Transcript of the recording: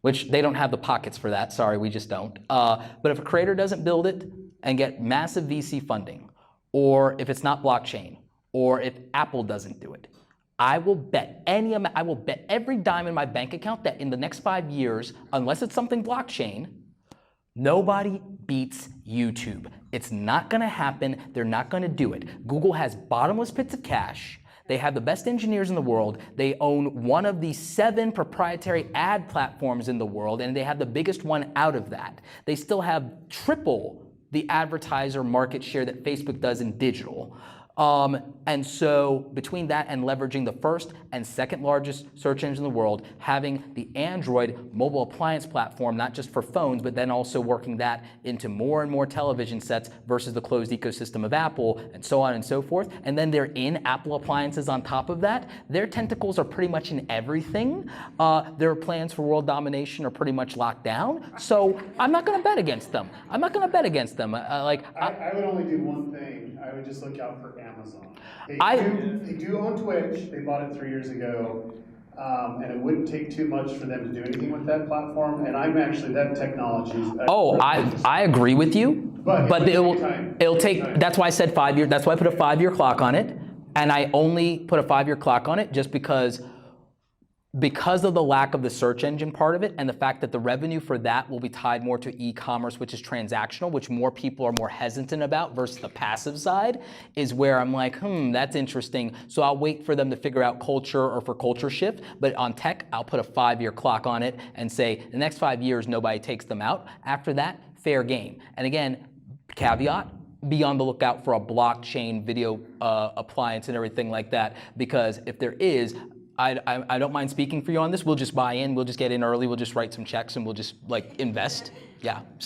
which they don't have the pockets for that. Sorry, we just don't. But if a creator doesn't build it and get massive VC funding, or if it's not blockchain, or if Apple doesn't do it, I will bet every dime in my bank account that in the next 5 years, unless it's something blockchain, nobody beats YouTube. It's not gonna happen. They're not gonna do it. Google has bottomless pits of cash. They have the best engineers in the world. They own one of the 7 proprietary ad platforms in the world, and they have the biggest one out of that. They still have triple the advertiser market share that Facebook does in digital. And so between that and leveraging the first and second largest search engine in the world, having the Android mobile appliance platform, not just for phones, but then also working that into more and more television sets versus the closed ecosystem of Apple, and so on and so forth. And then they're in Apple appliances on top of that. Their tentacles are pretty much in everything. Their plans for world domination are pretty much locked down. So I'm not gonna bet against them. I'm not gonna bet against them. I would only do one thing. I would just look out for Amazon. They do own Twitch. They bought it 3 years ago. And it wouldn't take too much for them to do anything with that platform. And I'm actually, that technology is... I agree with you. But it'll take, that's why I said 5 years. That's why I put a 5-year clock on it. And I only put a 5-year clock on it just because of the lack of the search engine part of it, and the fact that the revenue for that will be tied more to e-commerce, which is transactional, which more people are more hesitant about versus the passive side, is where I'm like, that's interesting. So I'll wait for them to figure out culture or for culture shift. But on tech, I'll put a 5-year clock on it and say the next 5 years, nobody takes them out. After that, fair game. And again, caveat, be on the lookout for a blockchain video appliance and everything like that, because if there is, I don't mind speaking for you on this. We'll just buy in. We'll just get in early. We'll just write some checks and we'll just like invest. Yeah. So.